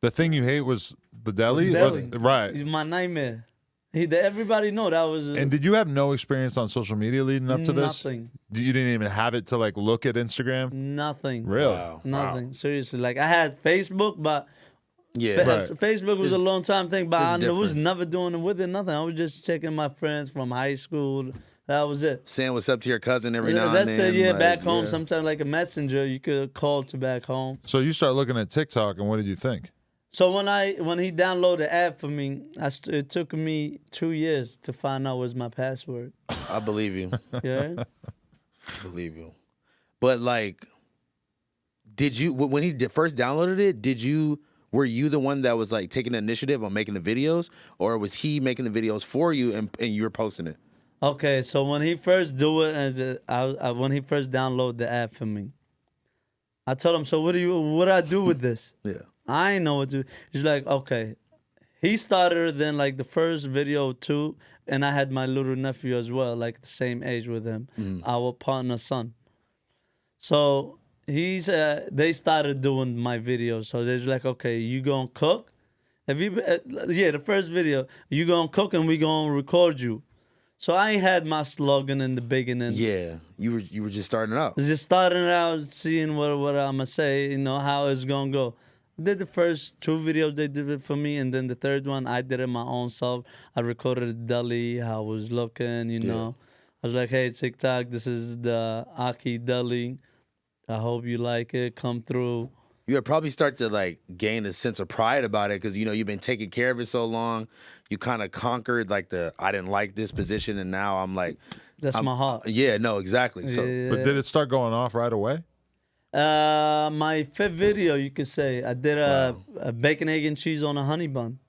The thing you hate was the deli? Deli. Right. It's my nightmare. Everybody know that was. And did you have no experience on social media leading up to this? Nothing. You didn't even have it to like look at Instagram? Nothing. Really? Wow. Nothing. Seriously. Like I had Facebook, but Yeah. Right. Facebook was a long time thing, but I different. was never doing it with it, nothing. I was just checking my friends from high school. That was it. Saying what's up to your cousin every now and That's then. it, yeah, like, back home. yeah. Sometimes like a messenger, you could call to back home. So you start looking at TikTok, and what did you think? So when he downloaded the app for me, it took me 2 years to find out what's my password. I believe you. Yeah. I believe you. But like, did you when he first downloaded it? Were you the one that was like taking the initiative on making the videos, or was he making the videos for you and you were posting it? Okay, so when he first do it, when he first download the app for me, I told him, so what do I do with this? Yeah. I ain't know what to. He's like, okay. He started then like the first video too, and I had my little nephew as well, like the same age with him, our partner's son. So they started doing my videos. So they're like, okay, you gonna cook? The first video, you gonna cook and we gonna record you. So I ain't had my slogan in the beginning. Yeah. You were just starting out. Just starting out, seeing what I'm gonna say, how it's gonna go. Did the first 2 videos, they did it for me, and then the third one I did it my own self. I recorded a deli, how I was looking, I was like, hey, TikTok, this is the Ocky deli. I hope you like it. Come through. You would probably start to like gain a sense of pride about it because you've been taking care of it so long. You kind of conquered like I didn't like this position, and now I'm like, That's my heart. Yeah, no, exactly. So Yeah. But did it start going off right away? My 5th video, you could say, I did a bacon, egg, and cheese on a honey bun.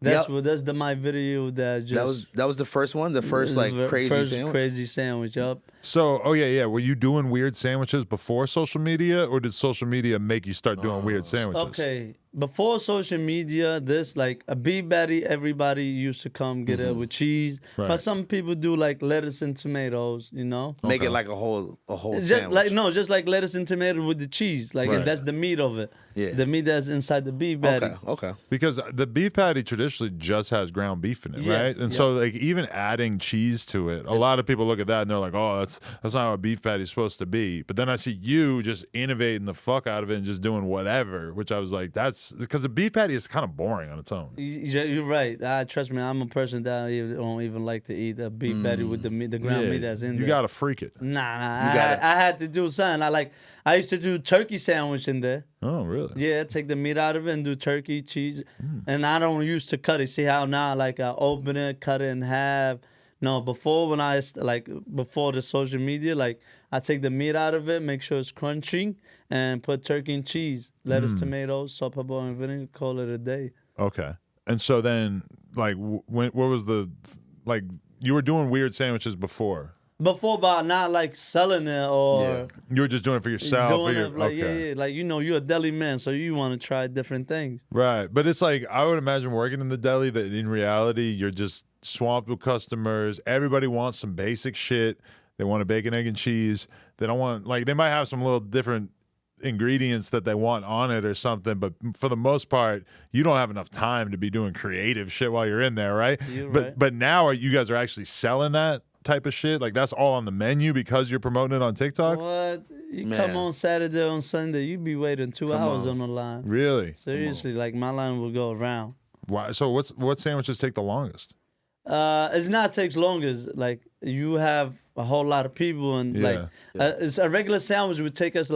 That's my video that just that was the first one, the first like crazy sandwich. Crazy sandwich, yup. So, were you doing weird sandwiches before social media, or did social media make you start doing weird sandwiches? Okay, before social media, this like a beef patty, everybody used to come get it with cheese. Right. But some people do like lettuce and tomatoes, Make it like a whole Just sandwich. just like lettuce and tomato with the cheese, like Right. that's the meat of it. Yeah. The meat that's inside the beef patty. Okay. Because the beef patty traditionally just has ground beef in it, Yes, right? And so, like, even adding cheese to it, a lot of people look at that and they're like, "Oh, that's not how a beef patty is supposed to be." But then I see you just innovating the fuck out of it and just doing whatever, which I was like, "That's because the beef patty is kind of boring on its own." You're right. Trust me, I'm a person that don't even like to eat a beef patty with the meat, the ground meat that's in there. You gotta freak it. Nah. I had to do something. I used to do turkey sandwich in there. Oh, really? Yeah, take the meat out of it and do turkey, cheese. And I don't used to cut it. See how now, I open it, cut it in half. No, before before the social media, I take the meat out of it, make sure it's crunchy, and put turkey and cheese, lettuce, tomatoes, salt, pepper, and vinegar, call it a day. Okay. And so then, what was you were doing weird sandwiches before? Before, but not selling it or You were just doing it for yourself. doing it, okay. you're a deli man, so you want to try different things. Right. But it's like, I would imagine working in the deli that in reality, you're just swamped with customers. Everybody wants some basic shit. They want a bacon, egg, and cheese. They don't want, they might have some little different ingredients that they want on it or something, but for the most part, you don't have enough time to be doing creative shit while you're in there, right? Right. But now you guys are actually selling that type of shit? Like, that's all on the menu because you're promoting it on TikTok? What? You Man. come on Saturday, on Sunday, you be waiting 2 hours on the line. Really? Seriously, my line will go around. Why? So what sandwiches take the longest? It's not takes longest. You have a whole lot of people, and Yeah. it's a regular sandwich would take us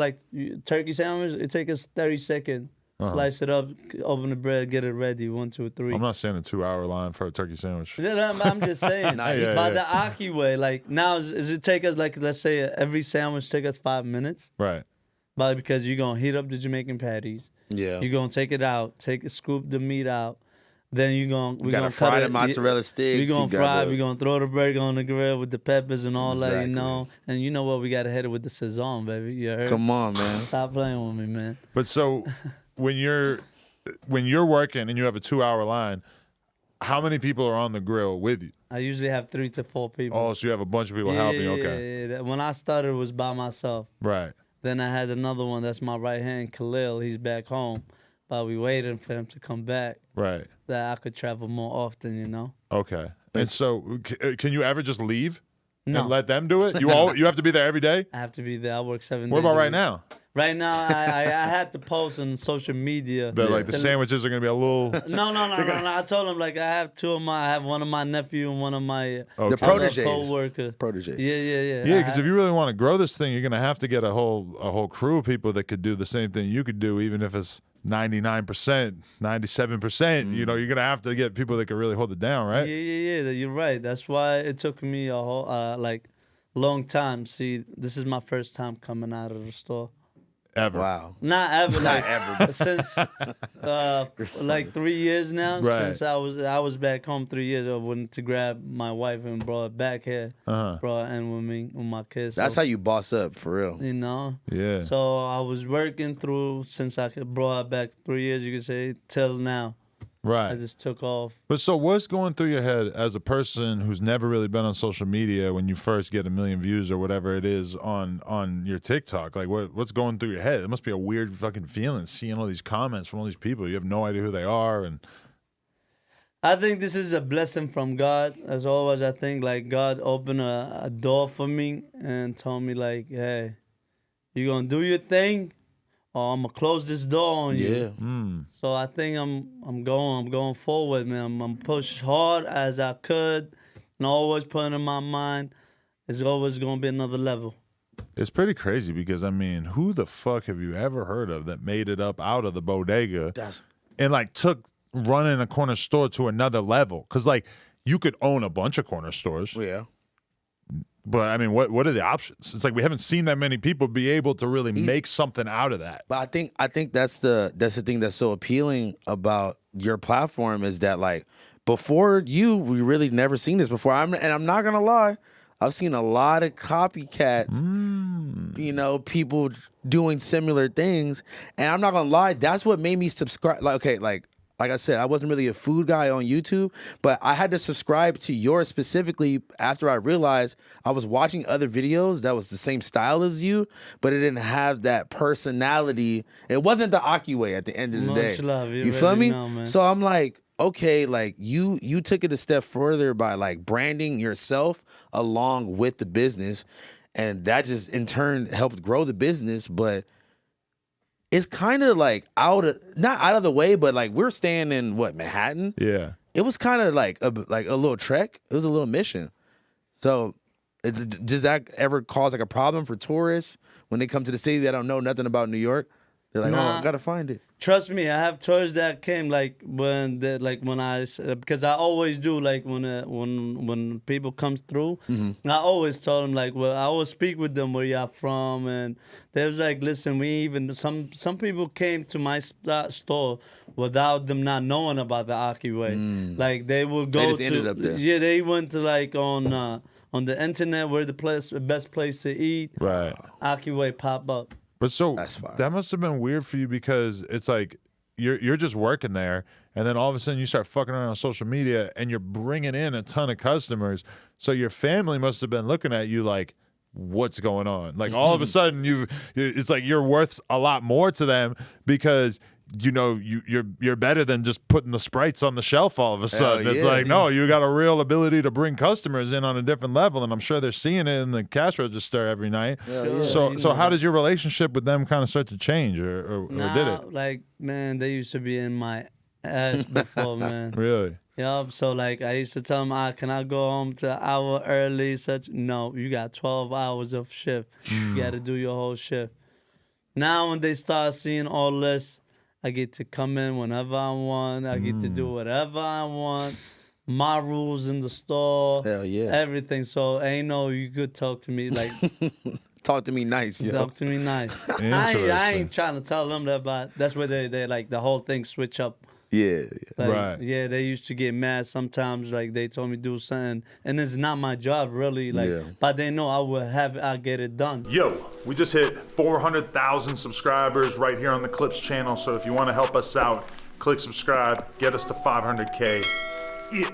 turkey sandwich. It take us 30 seconds. Slice it up, open the bread, get it ready. 1, 2, 3. I'm not standing a 2-hour line for a turkey sandwich. I'm just saying. Yeah, By yeah. the Ocky way, now is it take us let's say every sandwich take us 5 minutes, Right. but because you're gonna heat up the Jamaican patties, Yeah. you're gonna take it out, scoop the meat out, then we're gotta gonna fry cut the it. mozzarella sticks. We're gonna you fry. gotta- We're gonna throw the burger on the grill with the peppers and all that, Exactly. And you know what? We gotta hit it with the Sazon, baby. You heard? Come on, man. Stop playing with me, man. But so when you're working and you have a 2-hour line, how many people are on the grill with you? I usually have 3 to 4 people. Oh, so you have a bunch of people helping. Okay. Yeah. When I started, it was by myself. Right. Then I had another one. That's my right hand, Khalil. He's back home. but we waiting for him to come back. Right. That I could travel more often, you know. Okay. And so, can you ever just leave No. and let them do it? You have to be there every day. I have to be there. I work 7 days. What about a right week. now? Right now, I had to post on social media. That like the sandwiches are gonna be a little. No. I told him like I have one of my nephew and one of my The proteges. co-worker. Proteges. Yeah. Yeah, because if you really want to grow this thing, you're gonna have to get a whole crew of people that could do the same thing you could do, even if it's 99%, 97%. You know, you're gonna have to get people that can really hold it down, right? Yeah. You're right. That's why it took me a whole long time. See, this is my first time coming out of the store. Ever. Wow. Not ever. Not ever. Since like 3 years now. Right. Since I was back home 3 years. I went to grab my wife and brought her back here. Brought her in with me with my kids. That's how you boss up, for real. You know. Yeah. So I was working through since I brought her back 3 years. You could say till now. I Right. just took off. But so what's going through your head as a person who's never really been on social media when you first get 1 million views or whatever it is on your TikTok? Like what's going through your head? It must be a weird fucking feeling seeing all these comments from all these people. You have no idea who they are and I think this is a blessing from God. As always, I think like God opened a door for me and told me like, hey, you gonna do your thing or I'm gonna close this door on you. Yeah. So I think I'm going forward, man. I'm push hard as I could, and always putting in my mind, it's always gonna be another level. it's pretty crazy because I mean, who the fuck have you ever heard of that made it up out of the bodega and like took running a corner store to another level? Because like you could own a bunch of corner stores. Yeah. But I mean, what are the options? It's like we haven't seen that many people be able to really make something out of that. But I think that's the thing that's so appealing about your platform is that like before you, we really never seen this before. I'm not gonna lie, I've seen a lot of copycats, you know, people doing similar things, and I'm not gonna lie, that's what made me subscribe. Like okay, like I said, I wasn't really a food guy on YouTube, but I had to subscribe to yours specifically after I realized I was watching other videos that was the same style as you, but it didn't have that personality. It wasn't the Ocky way at the end of the Much day. love. You feel really me? know, man. So I'm like, okay, like you took it a step further by like branding yourself along with the business, and that just in turn helped grow the business, but it's kind of like not out of the way, but like we're staying in Manhattan. Yeah. It was kind of like a little trek. It was a little mission. So does that ever cause like a problem for tourists when they come to the city that don't know nothing about New York? They're like, Nah. oh, I gotta find it. Trust me, I have tourists that came because I always do like when people comes through, I always tell them like, well, I always speak with them where y'all from, and they was like, listen, we even some people came to my store without them not knowing about the Ocky way, like they would go They just ended up there. Yeah, they went to like on the internet where the best place to eat, Right. Ocky way pop up. But so That's fine. that must have been weird for you because it's like you're just working there, and then all of a sudden you start fucking around on social media, and you're bringing in a ton of customers. So your family must have been looking at you like, "What's going on?" Like all of a sudden it's like you're worth a lot more to them because you know you're better than just putting the Sprites on the shelf all of a sudden. It's yeah. like no, you got a real ability to bring customers in on a different level, and I'm sure they're seeing it in the cash register every night. Sure, So you so know how that. does your relationship with them kind of start to change, or did it? Like, man, they used to be in my ass before, man. Really? Yup. So like, I used to tell them, can I go home to an hour early? No, you got 12 hours of shift. You got to do your whole shift. Now when they start seeing all this, I get to come in whenever I want. I get to do whatever I want. My rules in the store. Hell yeah. Everything. So ain't no you could talk to me like Talk to me nice, yo. talk to me nice. I Interesting. ain't trying to tell them that, but that's where they like the whole thing switch up. Yeah. Like, Right. Yeah, they used to get mad sometimes. Like they told me do something, and it's not my job really. Like, Yeah. but they know I get it done. Yo, we just hit 400,000 subscribers right here on the Clips channel. So if you want to help us out, click subscribe, get us to 500K. Yeah.